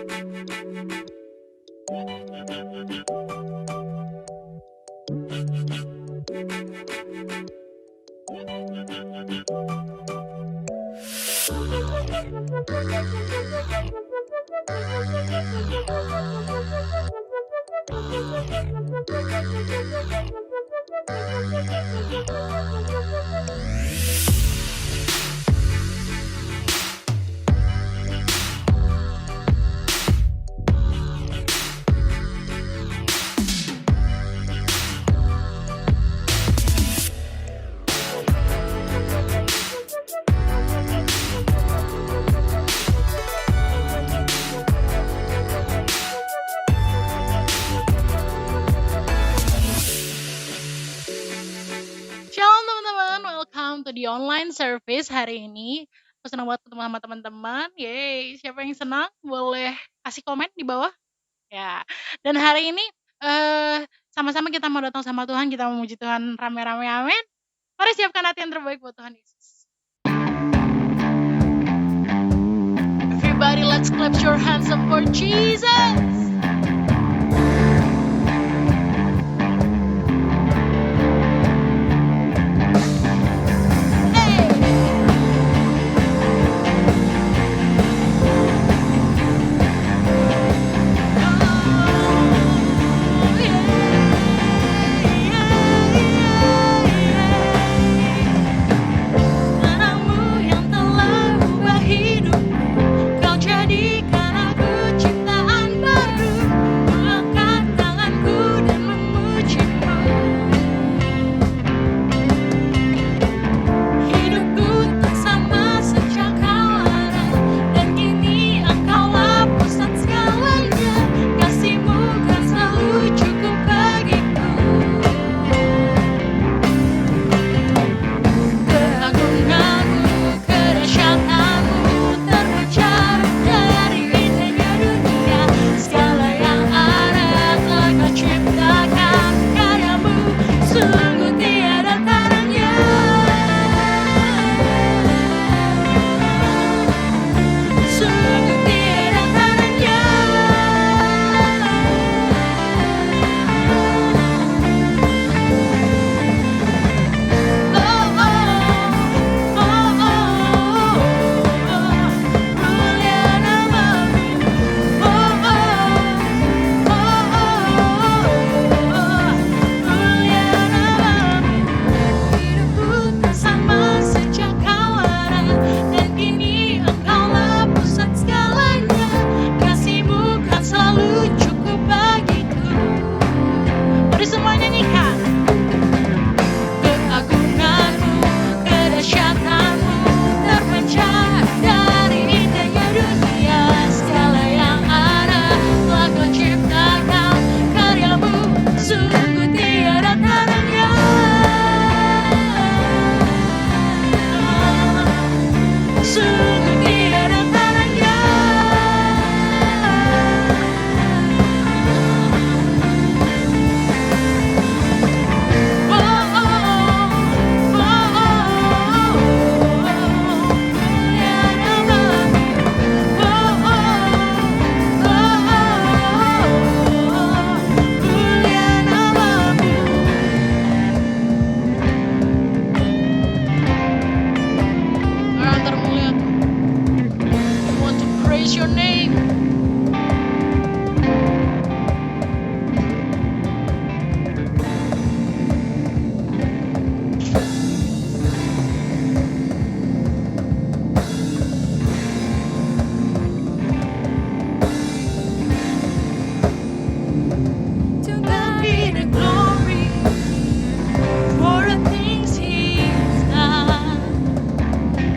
Shalom teman-teman, welcome to the online service hari ini. Aku senang banget ketemu sama teman-teman. Yeay, siapa yang senang? Boleh kasih komen di bawah. Ya. Dan hari ini sama-sama kita mau datang sama Tuhan, kita memuji Tuhan rame-rame, amin. Mari siapkan hati yang terbaik buat Tuhan Yesus. Everybody, let's clap your hands up for Jesus.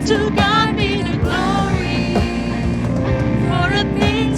To God be the glory for the things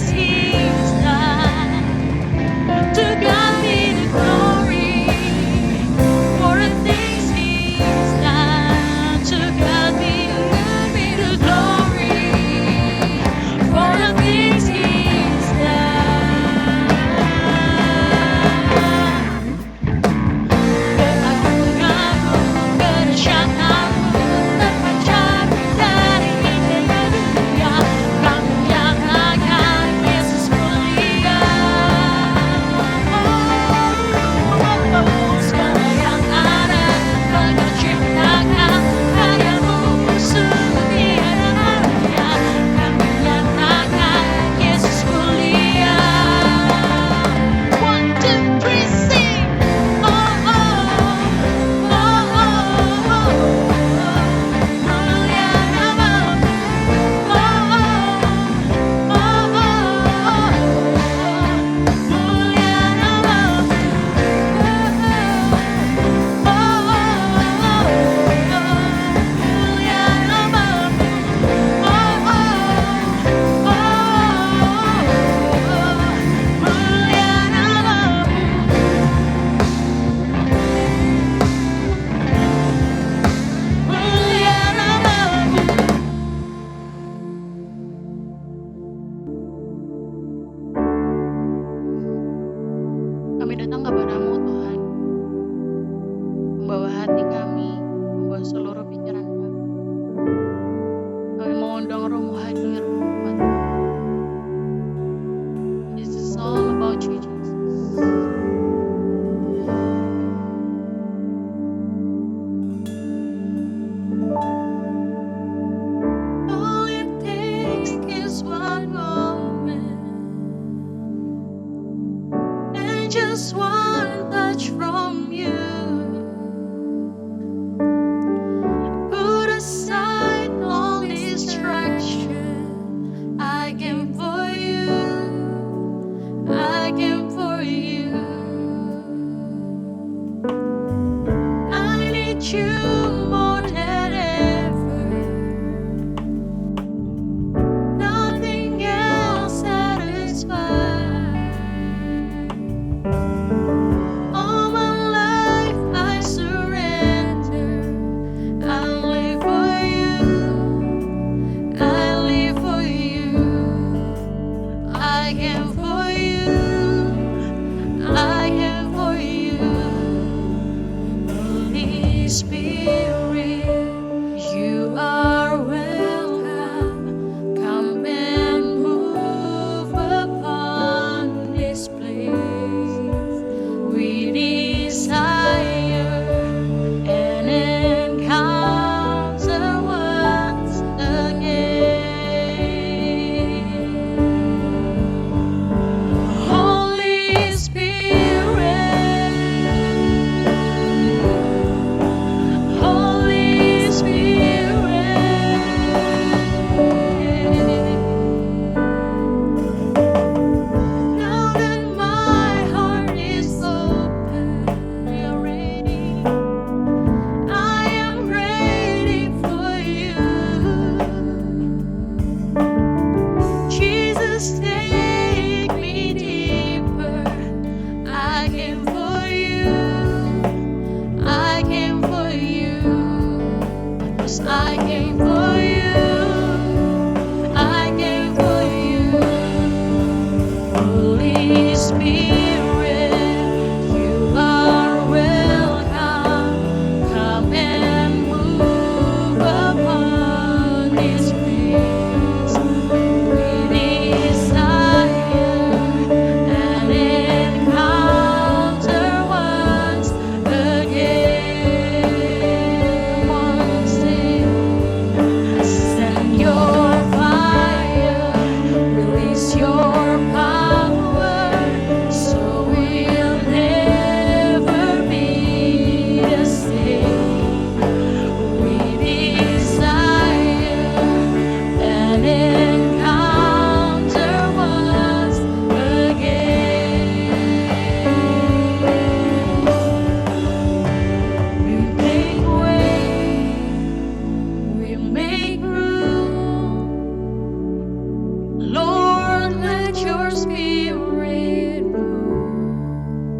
Lord, let your spirit move.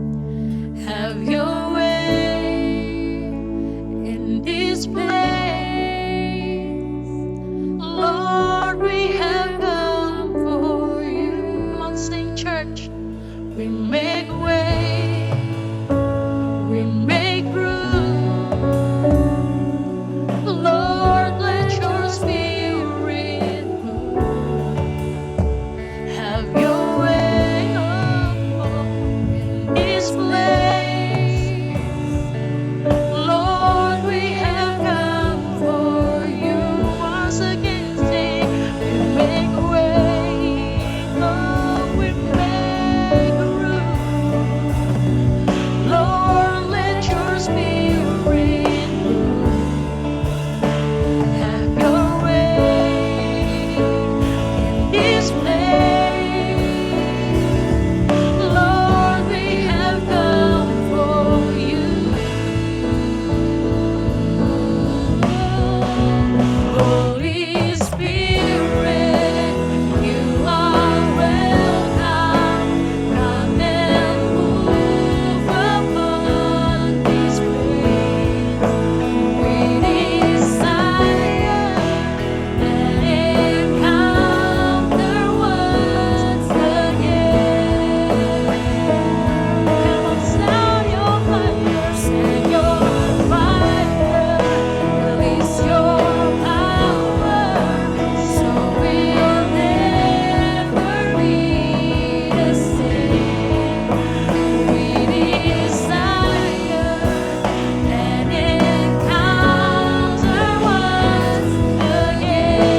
Have your way in this place. Lord, we have come for you. Come on, sing, church. We make way, we make room. Lord, let your spirit move. Have your way, in this place. Lord, we have come for you. Once again, say, we make way, we make room. Lord, let your spirit move. Have your way in this place. Lord, we have come for you. Holy Spirit, you are welcome. Come and move upon this place. We desire an encounter once again. Come on, sound your fire, send your fire, release your power, so we'll never be the same. We desire an encounter once again.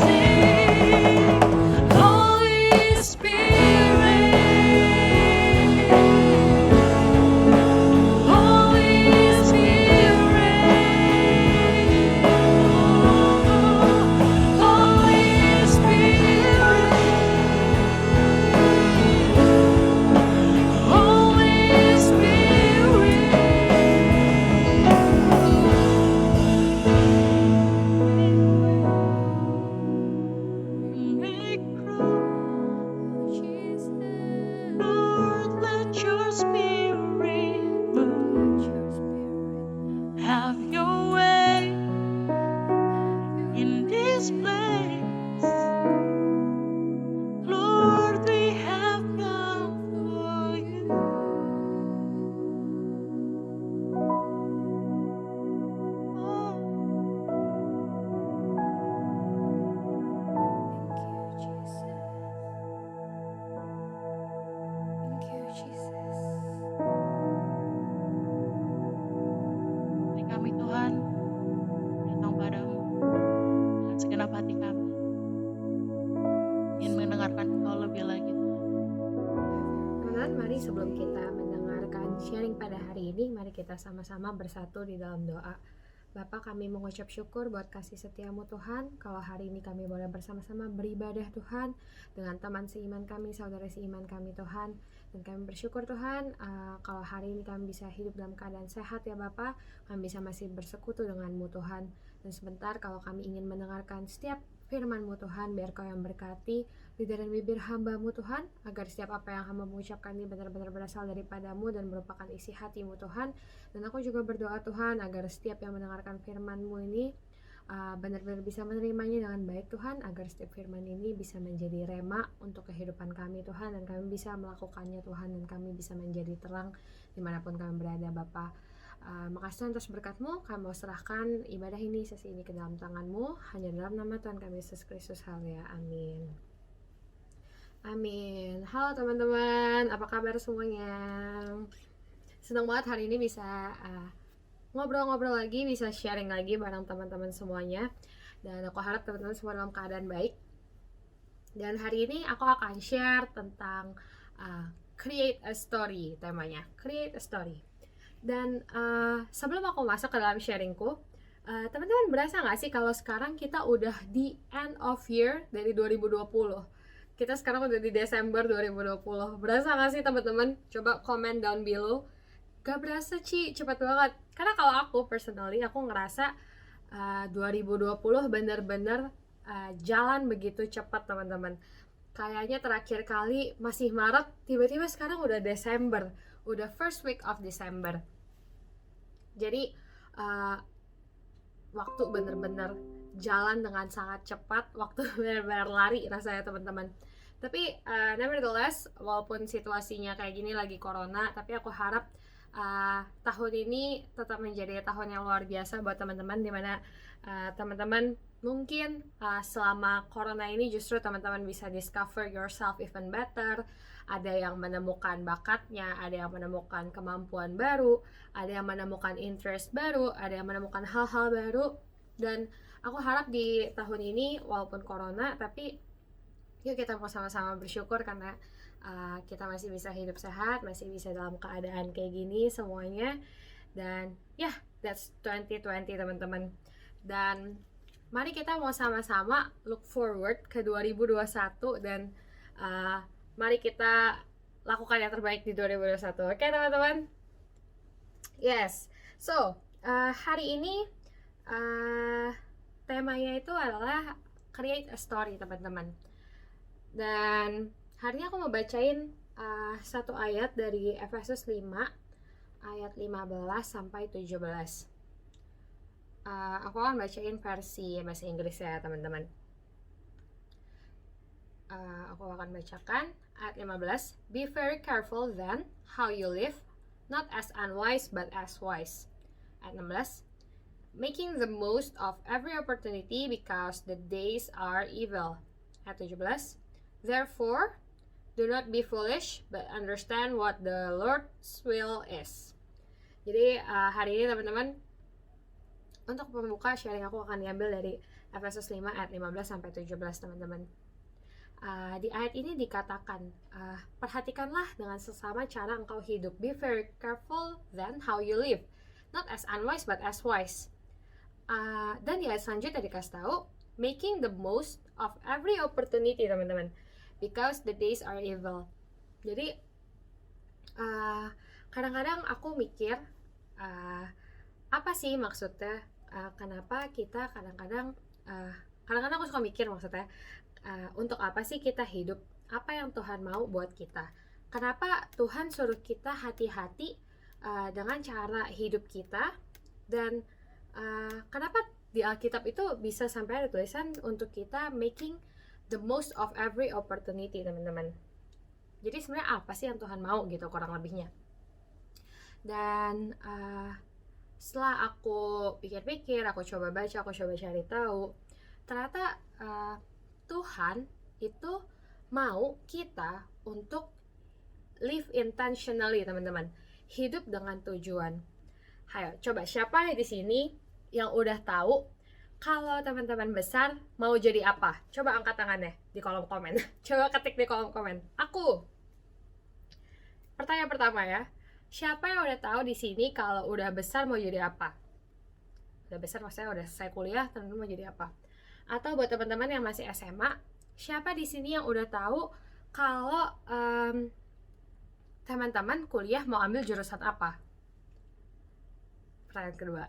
Sing, Holy Spirit, Holy Spirit, Holy Spirit, Holy Spirit. Make room, Jesus. Lord, let your spirit move. Have your way in this place. Lord, we have come for you. Oh. Dari kami Tuhan, datang padamu dengan segenap hati kami, ingin mendengarkan Engkau lebih lagi Tuhan. Teman-teman, mari sebelum kita mendengarkan sharing pada hari ini, mari kita sama-sama bersatu di dalam doa. Bapa, kami mengucap syukur buat kasih setiamu Tuhan. Kalau hari ini kami boleh bersama-sama beribadah Tuhan dengan teman seiman kami, saudara seiman kami Tuhan. Dan kami bersyukur Tuhan, kalau hari ini kami bisa hidup dalam keadaan sehat ya Bapa, kami bisa masih bersekutu denganmu Tuhan. Dan sebentar kalau kami ingin mendengarkan setiap firman-Mu Tuhan, biar Kau yang berkati lidah dan bibir hamba-Mu Tuhan, agar setiap apa yang hamba mengucapkan ini benar-benar berasal daripada-Mu dan merupakan isi hati-Mu Tuhan. Dan aku juga berdoa Tuhan, agar setiap yang mendengarkan firman-Mu ini benar-benar bisa menerimanya dengan baik Tuhan, agar setiap firman ini bisa menjadi rema untuk kehidupan kami Tuhan, dan kami bisa melakukannya Tuhan, dan kami bisa menjadi terang dimanapun kami berada Bapa. Makasih Tuhan atas berkat-Mu. Kami mau serahkan ibadah ini, sesi ini ke dalam tangan-Mu, hanya dalam nama Tuhan kami Yesus Kristus. Haleluya, amin. Amin. Halo teman-teman, apa kabar semuanya? Senang banget hari ini bisa ngobrol-ngobrol lagi, bisa sharing lagi bareng teman-teman semuanya. Dan aku harap teman-teman semua dalam keadaan baik. Dan hari ini aku akan share tentang create a story, temanya create a story. Dan sebelum aku masuk ke dalam sharingku, teman-teman berasa gak sih kalau sekarang kita udah di end of year dari 2020? Kita sekarang udah di Desember 2020. Berasa gak sih teman-teman? Coba comment down below. Gak berasa Ci, cepet banget. Karena kalau aku personally, aku ngerasa 2020 bener-bener jalan begitu cepat teman-teman. Kayaknya terakhir kali masih Maret, tiba-tiba sekarang udah Desember, udah first week of December. Jadi waktu bener-bener jalan dengan sangat cepat, waktu bener-bener lari rasanya teman-teman. Tapi nevertheless, walaupun situasinya kayak gini lagi corona, tapi aku harap tahun ini tetap menjadi tahun yang luar biasa buat teman-teman, dimana teman-teman mungkin selama corona ini justru teman-teman bisa discover yourself even better. Ada yang menemukan bakatnya, ada yang menemukan kemampuan baru, ada yang menemukan interest baru, ada yang menemukan hal-hal baru. Dan aku harap di tahun ini walaupun corona, tapi yuk kita mau sama-sama bersyukur karena kita masih bisa hidup sehat, masih bisa dalam keadaan kayak gini semuanya. Dan that's 2020 teman-teman. Dan mari kita mau sama-sama look forward ke 2021 dan mari kita lakukan yang terbaik di 2021. Oke teman-teman? Yes. So, hari ini temanya itu adalah create a story teman-teman. Dan hari ini aku mau bacain satu ayat dari Efesus 5 ayat 15 sampai 17. Aku akan bacain versi bahasa Inggris ya teman-teman. Aku akan bacakan ayat 15. Be very careful then how you live, not as unwise but as wise. Ayat 16. Making the most of every opportunity because the days are evil. Ayat 17. Therefore, do not be foolish but understand what the Lord's will is. Jadi hari ini teman-teman, untuk pembuka sharing aku akan diambil dari Efesus 5 ayat 15 sampai 17 teman-teman. Di ayat ini dikatakan, perhatikanlah dengan sesama cara engkau hidup. Be very careful then how you live, not as unwise but as wise. Dan di ayat selanjutnya dikasih tahu, making the most of every opportunity teman-teman, because the days are evil. Jadi kadang-kadang aku mikir, apa sih maksudnya? Kenapa kita kadang-kadang aku suka mikir maksudnya, untuk apa sih kita hidup? Apa yang Tuhan mau buat kita? Kenapa Tuhan suruh kita hati-hati dengan cara hidup kita? Dan kenapa di Alkitab itu bisa sampai ada tulisan untuk kita making the most of every opportunity teman-teman. Jadi sebenarnya apa sih yang Tuhan mau gitu kurang lebihnya. Dan setelah aku pikir-pikir, aku coba baca, aku coba cari tahu, ternyata Tuhan itu mau kita untuk live intentionally teman-teman, hidup dengan tujuan. Hayo, coba siapa di sini yang udah tahu kalau teman-teman besar mau jadi apa? Coba angkat tangannya di kolom komen. Coba ketik di kolom komen. Aku. Pertanyaan pertama ya. Siapa yang udah tahu di sini kalau udah besar mau jadi apa? Udah besar maksudnya udah selesai kuliah, teman-teman mau jadi apa? Atau buat teman-teman yang masih SMA, siapa di sini yang udah tahu kalau teman-teman kuliah mau ambil jurusan apa? Pertanyaan kedua.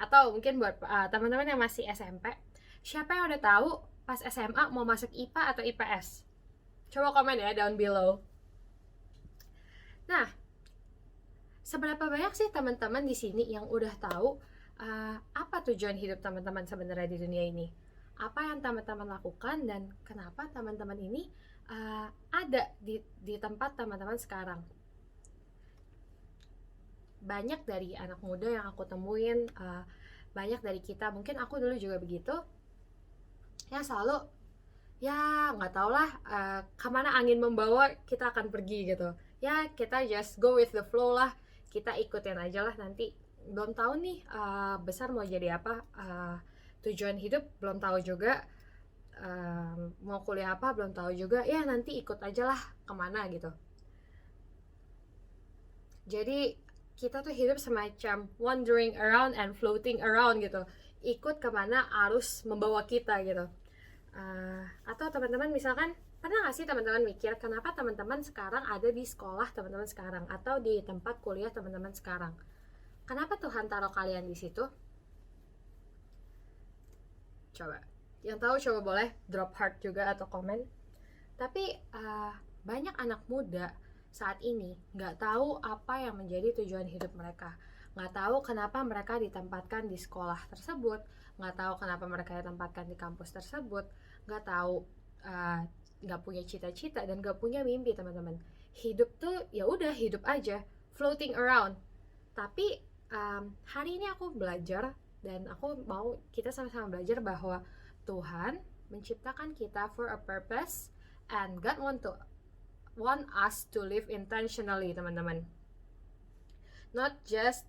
Atau mungkin buat teman-teman yang masih SMP, siapa yang udah tahu pas SMA mau masuk IPA atau IPS? Coba komen ya down below. Nah, seberapa banyak sih teman-teman di sini yang udah tahu apa tujuan hidup teman-teman sebenarnya di dunia ini? Apa yang teman-teman lakukan dan kenapa teman-teman ini ada di tempat teman-teman sekarang? Banyak dari anak muda yang aku temuin, banyak dari kita, mungkin aku dulu juga begitu, yang selalu ya nggak tau lah kemana angin membawa kita akan pergi gitu. Ya kita just go with the flow lah, kita ikutin aja lah, nanti belum tahu nih besar mau jadi apa, tujuan hidup belum tahu juga, mau kuliah apa belum tahu juga, ya nanti ikut aja lah kemana gitu. Jadi kita tuh hidup semacam wandering around and floating around gitu, ikut kemana arus membawa kita gitu. Atau teman-teman misalkan pernah gak sih teman-teman mikir kenapa teman-teman sekarang ada di sekolah teman-teman sekarang atau di tempat kuliah teman-teman sekarang? Kenapa Tuhan taruh kalian di situ? Coba Yang tahu coba boleh drop heart juga atau komen. Tapi banyak anak muda saat ini nggak tahu apa yang menjadi tujuan hidup mereka, nggak tahu kenapa mereka ditempatkan di sekolah tersebut, nggak tahu kenapa mereka ditempatkan di kampus tersebut, nggak tahu, nggak punya cita-cita dan nggak punya mimpi teman-teman. Hidup tuh ya udah hidup aja, floating around. Tapi hari ini aku belajar dan aku mau kita sama-sama belajar bahwa Tuhan menciptakan kita for a purpose, and God want us to live intentionally teman-teman, not just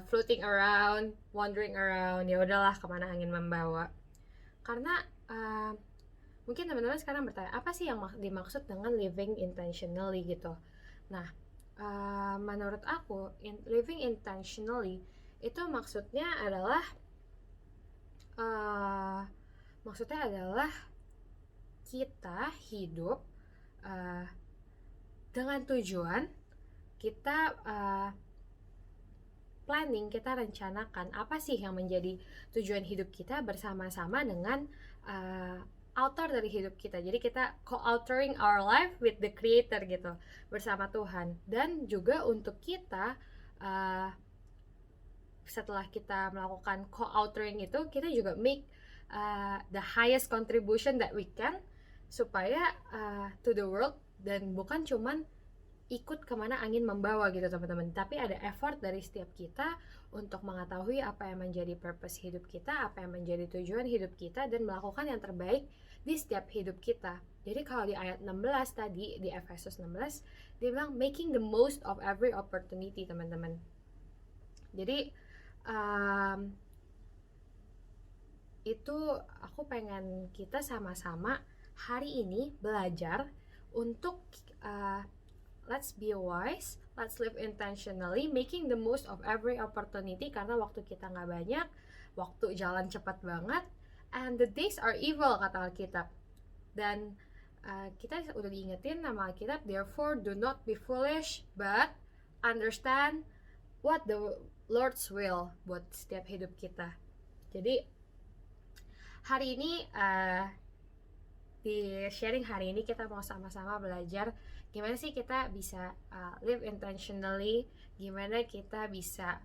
floating around, wandering around, ya udahlah kemana angin membawa. Karena mungkin teman-teman sekarang bertanya apa sih yang dimaksud dengan living intentionally gitu. Nah, menurut aku living intentionally itu maksudnya adalah kita hidup dengan tujuan, kita planning, kita rencanakan apa sih yang menjadi tujuan hidup kita bersama-sama dengan author dari hidup kita. Jadi kita co-authoring our life with the creator gitu, bersama Tuhan. Dan juga untuk kita setelah kita melakukan co-authoring itu, kita juga make the highest contribution that we can supaya to the world, dan bukan cuman ikut kemana angin membawa gitu teman-teman, tapi ada effort dari setiap kita untuk mengetahui apa yang menjadi purpose hidup kita, apa yang menjadi tujuan hidup kita, dan melakukan yang terbaik di setiap hidup kita. Jadi kalau di ayat 16 tadi, di Efesus 16, dia bilang making the most of every opportunity teman-teman. Jadi itu aku pengen kita sama-sama hari ini belajar untuk let's be wise, let's live intentionally, making the most of every opportunity, karena waktu kita nggak banyak, waktu jalan cepat banget, and the days are evil kata Alkitab. Dan kita udah diingetin sama Alkitab, therefore do not be foolish, but understand what the Lord's will buat setiap hidup kita. Jadi hari ini di sharing hari ini kita mau sama-sama belajar gimana sih kita bisa live intentionally, gimana kita bisa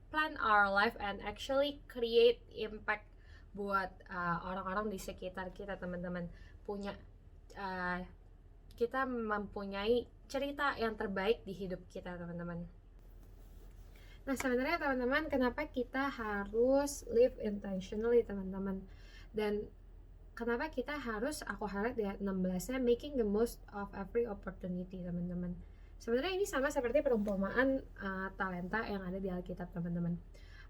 plan our life and actually create impact buat orang-orang di sekitar kita teman-teman. Kita mempunyai cerita yang terbaik di hidup kita teman-teman. Nah sebenarnya teman-teman, kenapa kita harus live intentionally teman-teman, dan kenapa kita harus, aku harap di ayat 16 nya making the most of every opportunity teman-teman. Sebenarnya ini sama seperti perumpamaan talenta yang ada di Alkitab teman-teman.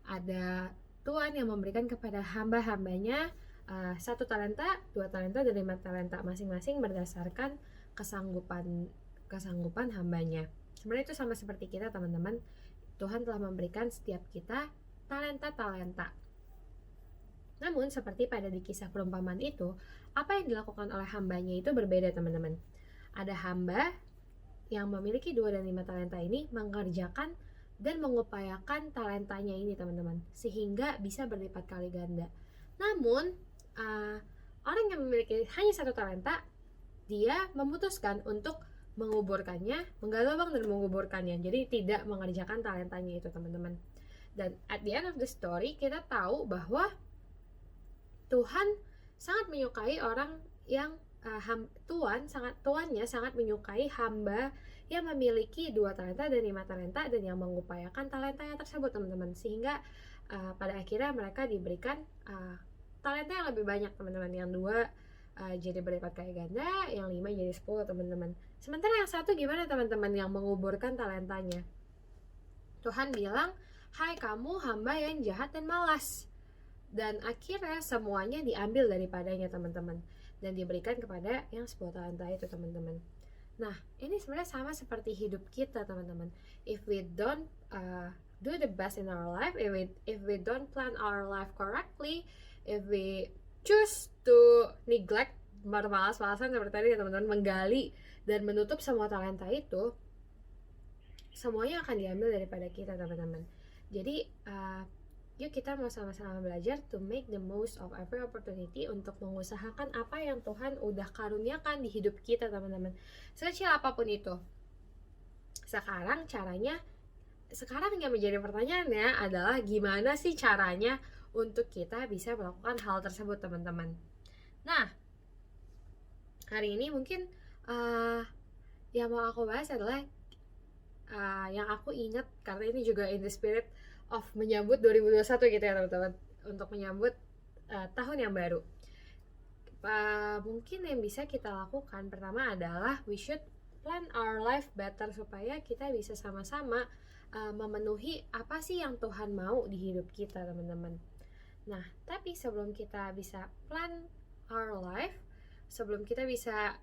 Ada Tuhan yang memberikan kepada hamba-hambanya 1 talenta, 2 talenta, dan 5 talenta masing-masing berdasarkan kesanggupan hambanya. Sebenarnya itu sama seperti kita teman-teman. Tuhan telah memberikan setiap kita talenta-talenta. Namun seperti pada di kisah perumpamaan itu, apa yang dilakukan oleh hambanya itu berbeda teman-teman. Ada hamba yang memiliki 2 dan 5 talenta ini mengerjakan dan mengupayakan talentanya ini teman-teman, sehingga bisa berlipat kali ganda. Namun orang yang memiliki hanya 1 talenta, dia memutuskan untuk menguburkannya, menggali lubang dan menguburkannya. Jadi tidak mengerjakan talentanya itu teman-teman. Dan at the end of the story kita tahu bahwa Tuhan sangat menyukai orang yang tuannya sangat menyukai hamba yang memiliki 2 talenta dan 5 talenta dan yang mengupayakan talentanya tersebut teman-teman, sehingga pada akhirnya mereka diberikan talenta yang lebih banyak teman-teman. Yang 2 jadi berlipat kali ganda, yang 5 jadi 10 teman-teman. Sementara yang 1 gimana teman-teman, yang menguburkan talentanya? Tuhan bilang, hai kamu hamba yang jahat dan malas. Dan akhirnya semuanya diambil daripadanya teman-teman, dan diberikan kepada yang 10 talenta itu teman-teman. Nah ini sebenarnya sama seperti hidup kita teman-teman. If we don't do the best in our life, if we don't plan our life correctly, if we choose to neglect, bermalas-malasan seperti tadi ya teman-teman, menggali dan menutup semua talenta itu, semuanya akan diambil daripada kita teman-teman. Jadi Yuk kita mau sama-sama belajar to make the most of every opportunity untuk mengusahakan apa yang Tuhan udah karuniakan di hidup kita, teman-teman. Sekecil apapun itu. Sekarang yang menjadi pertanyaannya adalah gimana sih caranya untuk kita bisa melakukan hal tersebut, teman-teman. Nah, hari ini mungkin yang mau aku bahas adalah yang aku ingat, karena ini juga in the spirit of menyambut 2021 gitu ya teman-teman, untuk menyambut tahun yang baru. Mungkin yang bisa kita lakukan pertama adalah we should plan our life better, supaya kita bisa sama-sama memenuhi apa sih yang Tuhan mau di hidup kita, teman-teman. Nah, tapi sebelum kita bisa plan our life, sebelum kita bisa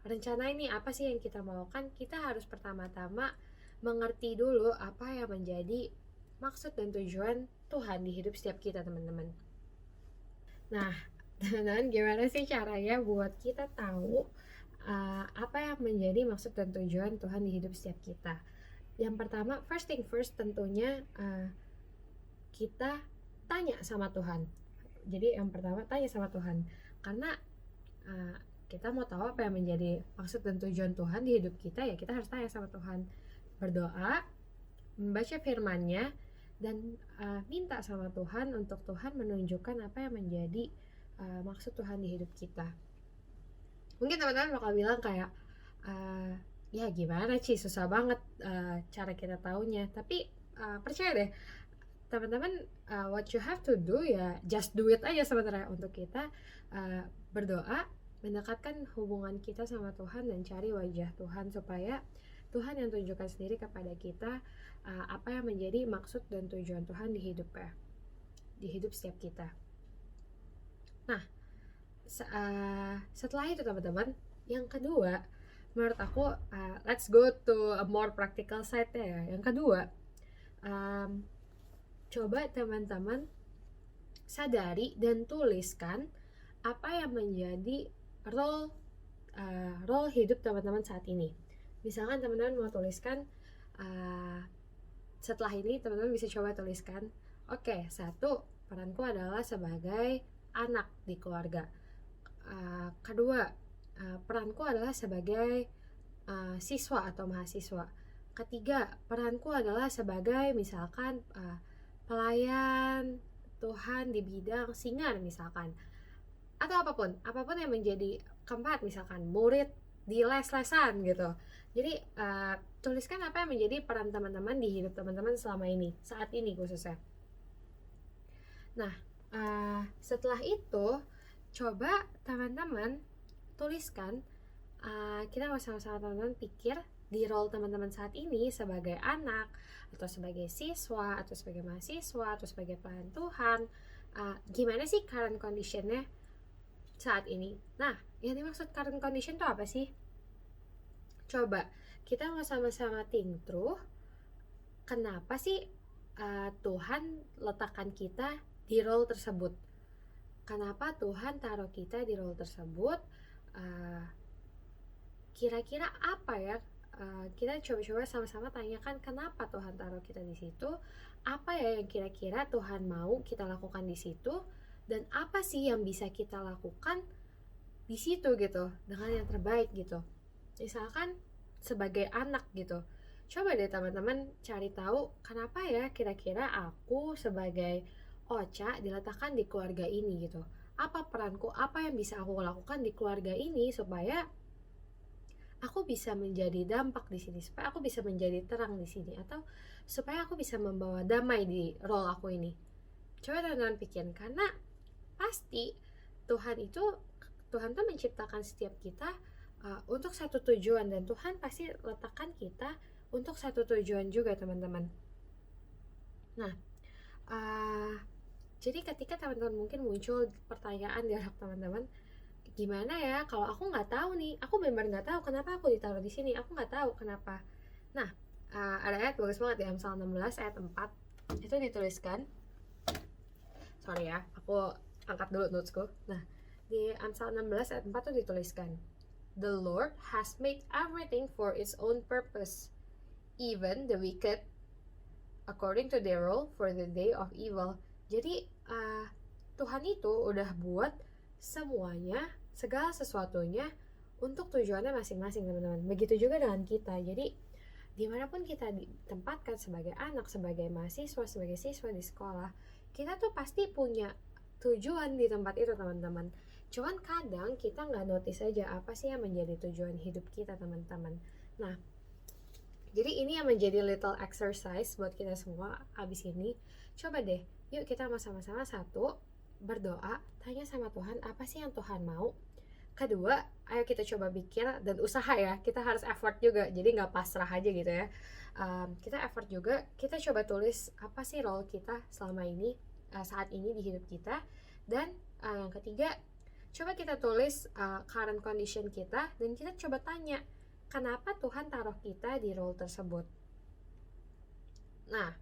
rencana ini apa sih yang kita maukan, kita harus pertama-tama mengerti dulu apa yang menjadi maksud dan tujuan Tuhan di hidup setiap kita, teman-teman. Nah, teman-teman, gimana sih caranya buat kita tahu apa yang menjadi maksud dan tujuan Tuhan di hidup setiap kita? Yang pertama, first thing first, tentunya kita tanya sama Tuhan. Jadi yang pertama, tanya sama Tuhan, karena kita mau tahu apa yang menjadi maksud dan tujuan Tuhan di hidup kita, ya kita harus tanya sama Tuhan, berdoa, membaca firman-Nya, dan minta sama Tuhan untuk Tuhan menunjukkan apa yang menjadi maksud Tuhan di hidup kita. Mungkin teman-teman bakal bilang kayak ya gimana sih, susah banget cara kita taunya. Tapi percaya deh teman-teman, what you have to do ya just do it aja sebenarnya, untuk kita berdoa, mendekatkan hubungan kita sama Tuhan dan cari wajah Tuhan, supaya Tuhan yang tunjukkan sendiri kepada kita apa yang menjadi maksud dan tujuan Tuhan di hidup setiap kita. Nah, setelah itu teman-teman, yang kedua menurut aku, let's go to a more practical side ya. Yang kedua, coba teman-teman sadari dan tuliskan apa yang menjadi role hidup teman-teman saat ini. Misalkan teman-teman mau tuliskan, setelah ini teman-teman bisa coba tuliskan, oke, 1, peranku adalah sebagai anak di keluarga. 2, peranku adalah sebagai siswa atau mahasiswa. 3, peranku adalah sebagai misalkan pelayan Tuhan di bidang singar misalkan, atau apapun yang menjadi. 4, misalkan murid di les-lesan gitu. Jadi tuliskan apa yang menjadi peran teman-teman di hidup teman-teman selama ini, saat ini khususnya. Nah, setelah itu coba teman-teman tuliskan, kita sama-sama teman-teman pikir di role teman-teman saat ini sebagai anak, atau sebagai siswa, atau sebagai mahasiswa, atau sebagai pelayan Tuhan. Gimana sih current conditionnya saat ini? Nah, yang dimaksud current condition itu apa sih? Coba kita mau sama-sama think through, kenapa sih Tuhan letakkan kita di role tersebut? Kenapa Tuhan taruh kita di role tersebut? Kira-kira apa ya? Kita coba-coba sama-sama tanyakan kenapa Tuhan taruh kita di situ, apa ya yang kira-kira Tuhan mau kita lakukan di situ, dan apa sih yang bisa kita lakukan di situ gitu dengan yang terbaik gitu. Misalkan sebagai anak gitu, coba deh teman-teman cari tahu kenapa ya kira-kira aku sebagai Ocha diletakkan di keluarga ini gitu. Apa peranku, apa yang bisa aku lakukan di keluarga ini supaya aku bisa menjadi dampak di sini, supaya aku bisa menjadi terang di sini, atau supaya aku bisa membawa damai di role aku ini. Coba teman-teman pikirin, karena pasti Tuhan tuh menciptakan setiap kita untuk satu tujuan, dan Tuhan pasti letakkan kita untuk satu tujuan juga, teman-teman. Nah, jadi ketika teman-teman mungkin muncul pertanyaan di otak teman-teman, gimana ya kalau aku nggak tahu nih, aku benar-benar nggak tahu kenapa aku ditaruh di sini, aku nggak tahu kenapa. Nah, ada ayat bagus banget di Amsal 16 ayat 4, itu dituliskan, sorry ya, aku angkat dulu notesku. Nah, di Amsal 16 ayat 4 itu dituliskan, the Lord has made everything for its own purpose, even the wicked according to their role for the day of evil. Jadi Tuhan itu udah buat semuanya, segala sesuatunya untuk tujuannya masing-masing, teman-teman. Begitu juga dengan kita. Jadi dimanapun kita ditempatkan sebagai anak, sebagai mahasiswa, sebagai siswa di sekolah, kita tuh pasti punya tujuan di tempat itu, teman-teman. Cuman kadang kita nggak notice aja apa sih yang menjadi tujuan hidup kita, teman-teman. Nah, jadi ini yang menjadi little exercise buat kita semua abis ini. Coba deh, yuk kita sama-sama satu, berdoa, tanya sama Tuhan apa sih yang Tuhan mau. Kedua, ayo kita coba pikir dan usaha ya, kita harus effort juga, jadi nggak pasrah aja gitu ya. Kita effort juga, kita coba tulis apa sih role kita selama ini, saat ini di hidup kita. Dan yang ketiga, coba kita tulis current condition kita, dan kita coba tanya, kenapa Tuhan taruh kita di role tersebut. Nah,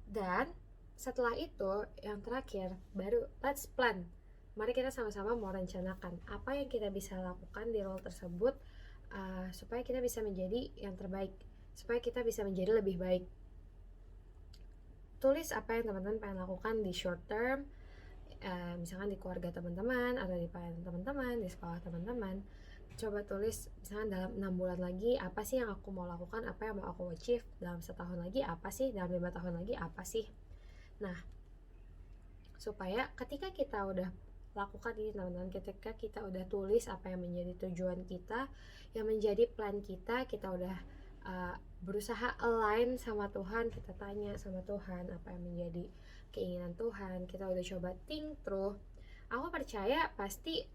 dan setelah itu, yang terakhir, baru let's plan. Mari kita sama-sama merencanakan apa yang kita bisa lakukan di role tersebut, supaya kita bisa menjadi yang terbaik, supaya kita bisa menjadi lebih baik. Tulis apa yang teman-teman pengen lakukan di short term, misalkan di keluarga teman-teman, atau di pelayanan teman-teman, di sekolah teman-teman. Coba tulis misalkan dalam 6 bulan lagi apa sih yang aku mau lakukan, apa yang mau aku achieve, dalam setahun lagi apa sih, dalam 5 tahun lagi apa sih. Nah, supaya ketika kita udah lakukan ini, teman-teman, ketika kita udah tulis apa yang menjadi tujuan kita, yang menjadi plan kita, kita udah berusaha align sama Tuhan, kita tanya sama Tuhan apa yang menjadi keinginan Tuhan, kita udah coba think through, aku percaya pasti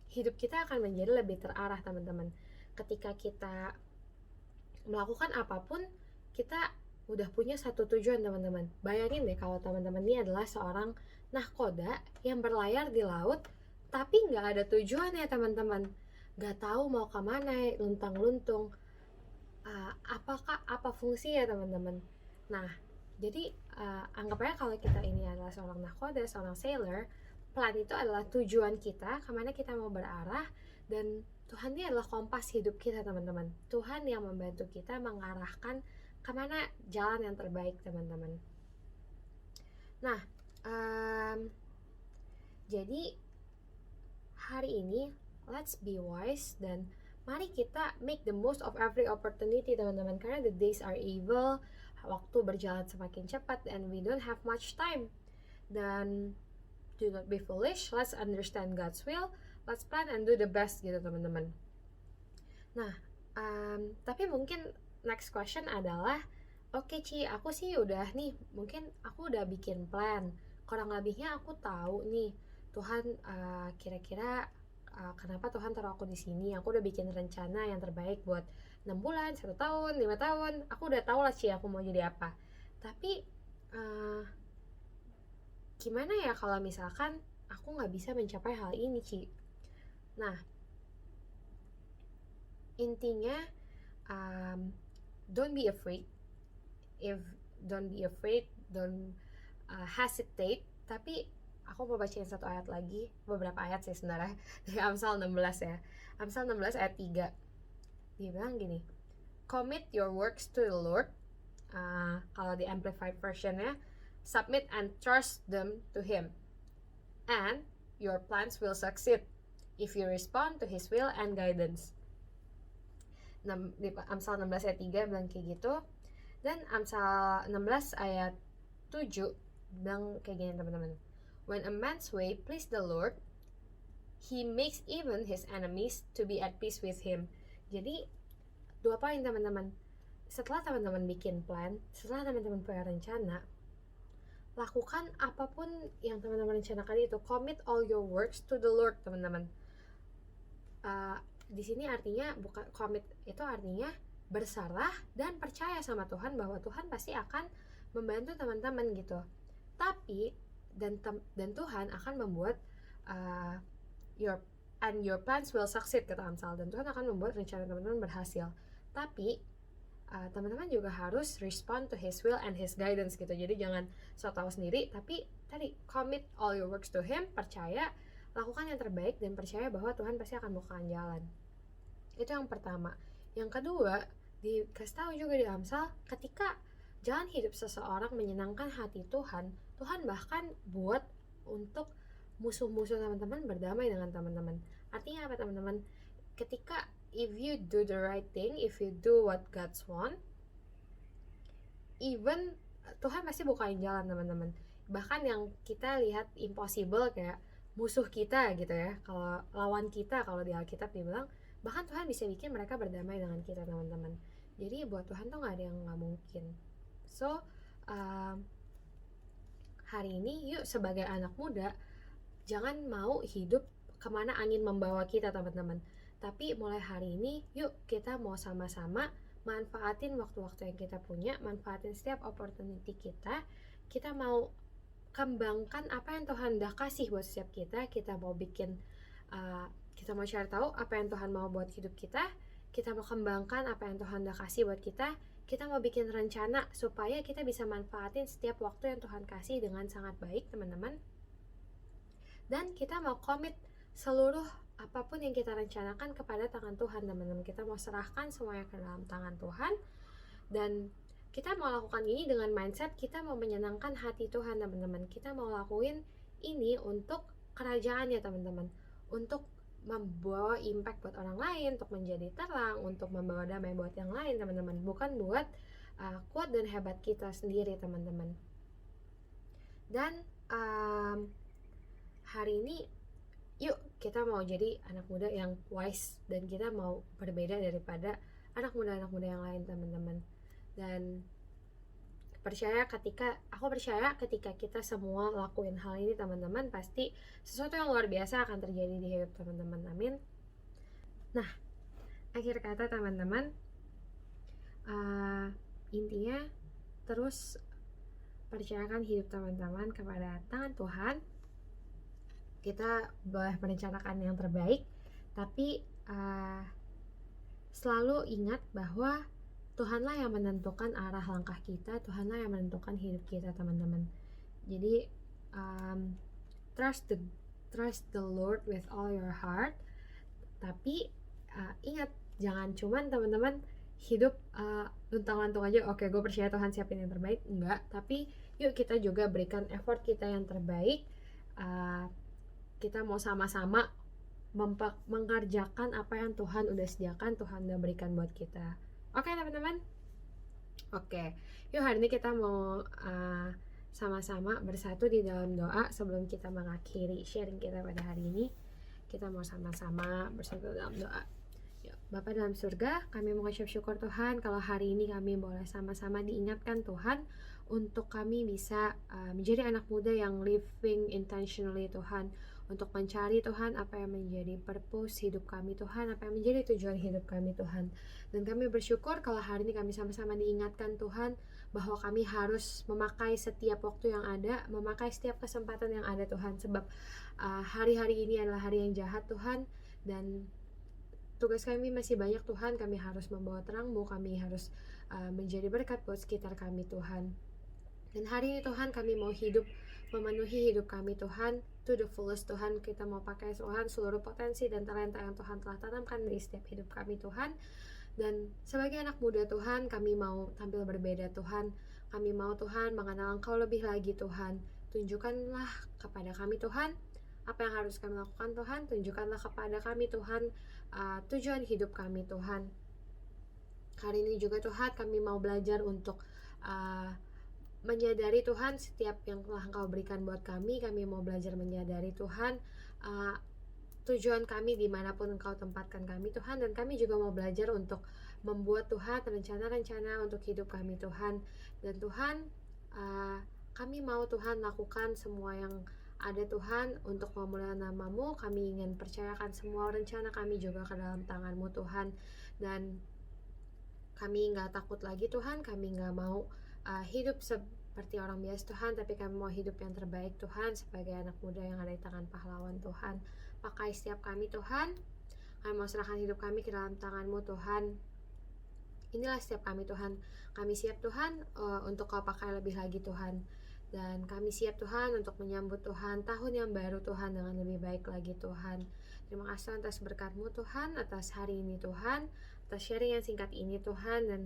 hidup kita akan menjadi lebih terarah, teman-teman. Ketika kita melakukan apapun, kita udah punya satu tujuan, teman-teman. Bayangin deh kalau teman-teman ini adalah seorang nahkoda yang berlayar di laut, tapi nggak ada tujuan ya, teman-teman. Nggak tahu mau kemana, luntang-luntung. Apa fungsi ya, teman-teman? Nah, jadi anggap aja kalau kita ini adalah seorang nahkoda, seorang sailor, plan itu adalah tujuan kita, kemana kita mau berarah, dan Tuhan ini adalah kompas hidup kita, teman-teman. Tuhan yang membantu kita mengarahkan kemana jalan yang terbaik, teman-teman. Nah, jadi hari ini let's be wise, dan mari kita make the most of every opportunity, teman-teman, karena the days are evil, waktu berjalan semakin cepat, and we don't have much time. Dan do not be foolish, let's understand God's will, let's plan and do the best gitu, teman-teman. Nah, tapi mungkin next question adalah, oke, Ci, aku sih udah nih, mungkin aku udah bikin plan, kurang lebihnya aku tahu nih Tuhan kira-kira kenapa Tuhan taruh aku di sini, aku udah bikin rencana yang terbaik buat 6 bulan, 1 tahun, 5 tahun, aku udah tahu lah, Ci, aku mau jadi apa. Tapi gimana ya kalau misalkan aku nggak bisa mencapai hal ini, Ci? Nah, intinya don't be afraid. Don't be afraid, don't hesitate. Tapi aku mau bacain satu ayat lagi, beberapa ayat sih sebenarnya, dari Amsal 16 ya. Amsal 16 ayat 3. Dia bilang gini, commit your works to the Lord. Kalau di Amplified version ya, submit and trust them to Him, and your plans will succeed if you respond to His will and guidance. Di Amsal 16 ayat 3 bilang kayak gitu. Dan Amsal 16 ayat 7 bilang kayak gini, teman-teman. When a man's way please the Lord, He makes even his enemies to be at peace with him. Jadi 2 poin, teman-teman. Setelah teman-teman bikin plan, setelah teman-teman punya rencana, lakukan apapun yang teman-teman rencanakan itu. Commit all your works to the Lord, teman-teman. Di sini artinya bukan commit, itu artinya berserah dan percaya sama Tuhan bahwa Tuhan pasti akan membantu teman-teman gitu. Tapi dan Tuhan akan membuat your plans will succeed, kata Amsal, dan Tuhan akan membuat rencana teman-teman berhasil. Tapi teman-teman juga harus respond to His will and His guidance gitu. Jadi jangan so tahu sendiri, tapi tadi commit all your works to Him, percaya, lakukan yang terbaik, dan percaya bahwa Tuhan pasti akan bukakan jalan. Itu yang pertama. Yang kedua, dikasih tahu juga di Amsal, ketika jalan hidup seseorang menyenangkan hati Tuhan, Tuhan bahkan buat untuk musuh-musuh teman-teman berdamai dengan teman-teman. Artinya apa teman-teman? Ketika if you do the right thing, if you do what God's want, even Tuhan pasti bukain jalan teman-teman. Bahkan yang kita lihat impossible kayak musuh kita gitu ya, kalau lawan kita, kalau di Alkitab dibilang, bahkan Tuhan bisa bikin mereka berdamai dengan kita teman-teman. Jadi buat Tuhan tuh gak ada yang gak mungkin. So hari ini yuk sebagai anak muda, jangan mau hidup kemana angin membawa kita teman-teman. Tapi mulai hari ini yuk kita mau sama-sama manfaatin waktu-waktu yang kita punya, manfaatin setiap opportunity kita. Kita mau kembangkan apa yang Tuhan udah kasih buat setiap kita. Kita mau bikin kita mau share tahu apa yang Tuhan mau buat hidup kita. Kita mau kembangkan apa yang Tuhan udah kasih buat kita. Kita mau bikin rencana supaya kita bisa manfaatin setiap waktu yang Tuhan kasih dengan sangat baik teman-teman. Dan kita mau komit seluruh apapun yang kita rencanakan kepada tangan Tuhan teman-teman. Kita mau serahkan semuanya ke dalam tangan Tuhan. Dan kita mau lakukan ini dengan mindset kita mau menyenangkan hati Tuhan teman-teman. Kita mau lakuin ini untuk kerajaannya teman-teman. Untuk membawa impact buat orang lain, untuk menjadi terang, untuk membawa damai buat yang lain teman-teman. Bukan buat kuat dan hebat kita sendiri teman-teman. Dan hari ini yuk kita mau jadi anak muda yang wise, dan kita mau berbeda daripada anak muda yang lain teman-teman. Dan aku percaya ketika kita semua lakuin hal ini teman-teman, pasti sesuatu yang luar biasa akan terjadi di hidup teman-teman. Amin. Nah, akhir kata teman-teman, intinya terus percayakan hidup teman-teman kepada tangan Tuhan. Kita boleh merencanakan yang terbaik, tapi selalu ingat bahwa Tuhanlah yang menentukan arah langkah kita, Tuhanlah yang menentukan hidup kita teman-teman. Jadi trust the Lord with all your heart. Tapi ingat, jangan cuman teman-teman hidup luntang-lantung aja. Oke, gue percaya Tuhan siapin yang terbaik. Enggak, tapi yuk kita juga berikan effort kita yang terbaik. Kita mau sama-sama mengerjakan apa yang Tuhan udah sediakan, Tuhan udah berikan buat kita. Oke teman-teman? Oke, yuk hari ini kita mau sama-sama bersatu di dalam doa. Sebelum kita mengakhiri sharing kita pada hari ini, kita mau sama-sama bersatu dalam doa. Yuk, Bapa dalam surga, kami mengucap syukur Tuhan kalau hari ini kami boleh sama-sama diingatkan Tuhan untuk kami bisa menjadi anak muda yang living intentionally Tuhan, untuk mencari Tuhan apa yang menjadi purpose hidup kami Tuhan, apa yang menjadi tujuan hidup kami Tuhan. Dan kami bersyukur kalau hari ini kami sama-sama diingatkan Tuhan bahwa kami harus memakai setiap waktu yang ada, memakai setiap kesempatan yang ada Tuhan. Sebab hari-hari ini adalah hari yang jahat Tuhan, dan tugas kami masih banyak Tuhan. Kami harus membawa terang-Mu, kami harus menjadi berkat buat sekitar kami Tuhan. Dan hari ini Tuhan kami mau hidup, memenuhi hidup kami Tuhan to the fullest Tuhan. Kita mau pakai Tuhan seluruh potensi dan talenta yang Tuhan telah tanamkan di setiap hidup kami Tuhan. Dan sebagai anak muda Tuhan, kami mau tampil berbeda Tuhan. Kami mau Tuhan mengenal Engkau lebih lagi Tuhan. Tunjukkanlah kepada kami Tuhan apa yang harus kami lakukan Tuhan. Tunjukkanlah kepada kami Tuhan tujuan hidup kami Tuhan. Hari ini juga Tuhan kami mau belajar untuk menyadari Tuhan setiap yang telah Engkau berikan buat kami. Kami mau belajar menyadari Tuhan tujuan kami dimanapun Engkau tempatkan kami Tuhan. Dan kami juga mau belajar untuk membuat Tuhan rencana-rencana untuk hidup kami Tuhan. Dan Tuhan kami mau Tuhan lakukan semua yang ada Tuhan untuk memuliakan nama-Mu. Kami ingin percayakan semua rencana kami juga ke dalam tangan-Mu Tuhan. Dan kami gak takut lagi Tuhan. Kami gak mau hidup seperti orang biasa Tuhan, tapi kami mau hidup yang terbaik Tuhan sebagai anak muda yang ada di tangan pahlawan Tuhan. Pakai setiap kami Tuhan. Kami mau serahkan hidup kami ke dalam tangan-Mu Tuhan. Inilah setiap kami Tuhan. Kami siap Tuhan untuk Kau pakai lebih lagi Tuhan. Dan kami siap Tuhan untuk menyambut Tuhan tahun yang baru Tuhan dengan lebih baik lagi Tuhan. Terima kasih atas berkat-Mu Tuhan, atas hari ini Tuhan, atas sharing yang singkat ini Tuhan. Dan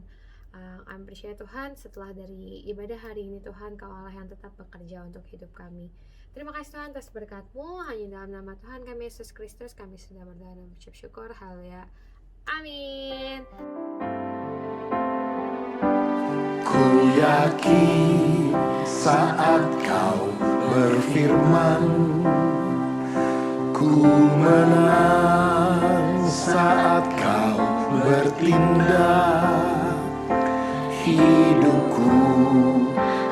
I'm percaya Tuhan, setelah dari ibadah hari ini Tuhan, Kau Allah yang tetap bekerja untuk hidup kami. Terima kasih Tuhan atas berkat-Mu. Hanya dalam nama Tuhan kami Yesus Kristus kami sudah berdoa dan berucap syukur. Haleluya. Amin. Ku yakin saat Kau berfirman, ku menang saat Kau bertindak. Hidupku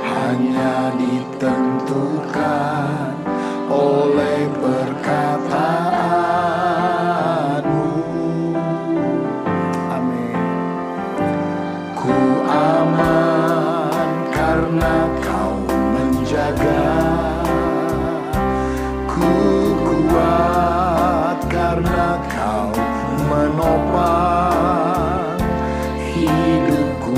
hanya ditentukan oleh perkataan-Mu. Amin. Ku aman karena Kau menjaga. Ku kuat karena Kau menopang. Hidupku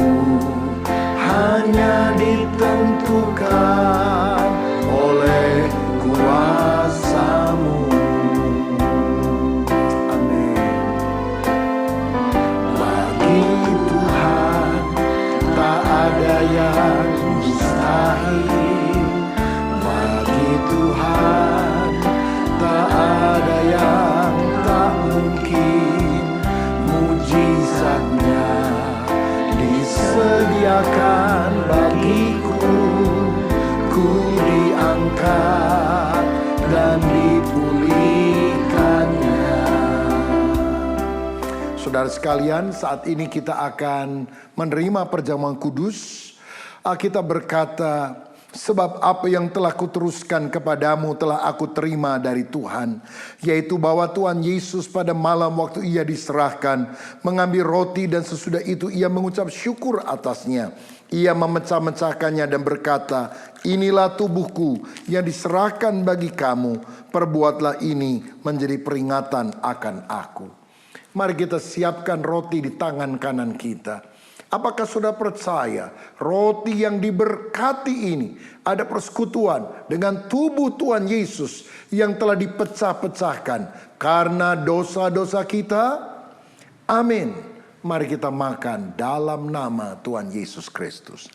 hanya ditentukan oleh kuasa-Mu. Amin. Bagi Tuhan tak ada yang mustahil. Bagi Tuhan tak ada yang tak mungkin. Mujizatnya disediakan bagiku. Ku diangkat dan dipulihkannya. Saudara sekalian, saat ini kita akan menerima perjamuan kudus. Alkitab berkata, sebab apa yang telah kuteruskan kepadamu telah aku terima dari Tuhan, yaitu bahwa Tuhan Yesus pada malam waktu ia diserahkan, mengambil roti dan sesudah itu ia mengucap syukur atasnya. Ia memecah-mecahkannya dan berkata, inilah tubuhku yang diserahkan bagi kamu, perbuatlah ini menjadi peringatan akan aku. Mari kita siapkan roti di tangan kanan kita. Apakah saudara percaya roti yang diberkati ini ada persekutuan dengan tubuh Tuhan Yesus yang telah dipecah-pecahkan karena dosa-dosa kita? Amin. Mari kita makan dalam nama Tuhan Yesus Kristus.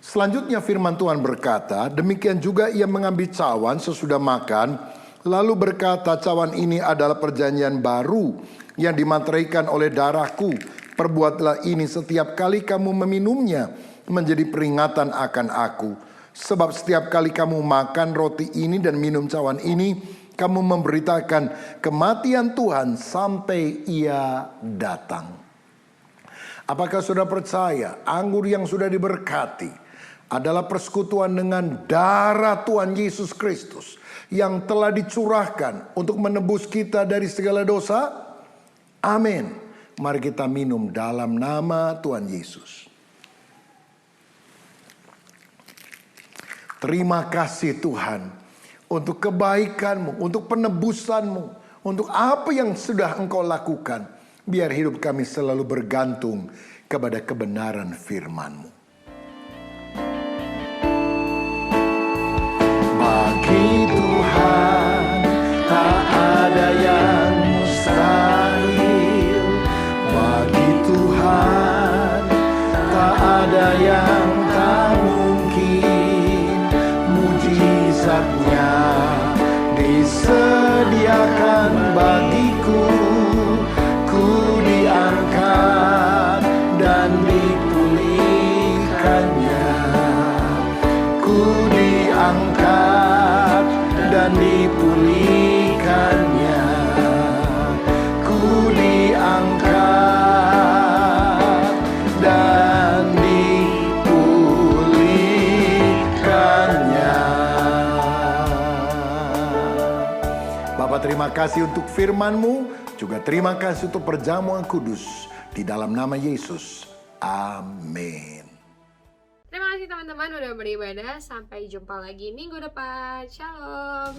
Selanjutnya firman Tuhan berkata, demikian juga ia mengambil cawan sesudah makan, lalu berkata, cawan ini adalah perjanjian baru yang dimateraikan oleh darahku. Perbuatlah ini setiap kali kamu meminumnya menjadi peringatan akan aku. Sebab setiap kali kamu makan roti ini dan minum cawan ini, kamu memberitakan kematian Tuhan sampai ia datang. Apakah saudara percaya anggur yang sudah diberkati adalah persekutuan dengan darah Tuhan Yesus Kristus yang telah dicurahkan untuk menebus kita dari segala dosa? Amin. Mari kita minum dalam nama Tuhan Yesus. Terima kasih Tuhan untuk kebaikan-Mu, untuk penebusan-Mu, untuk apa yang sudah Engkau lakukan. Biar hidup kami selalu bergantung kepada kebenaran firman-Mu. Bagi Tuhan tak ada yang mustahil. Bagi Tuhan tak ada yang tak mungkin. Mujizatnya disediakan bagiku. Ku diangkat dan dipulihkannya. Ku diangkat dan dipulihkannya. Ku diangkat dan dipulihkannya. Bapa, terima kasih untuk firman-Mu, juga terima kasih untuk perjamuan kudus di dalam nama Yesus. Amin. Terima kasih teman-teman udah beribadah. Sampai jumpa lagi minggu depan. Shalom.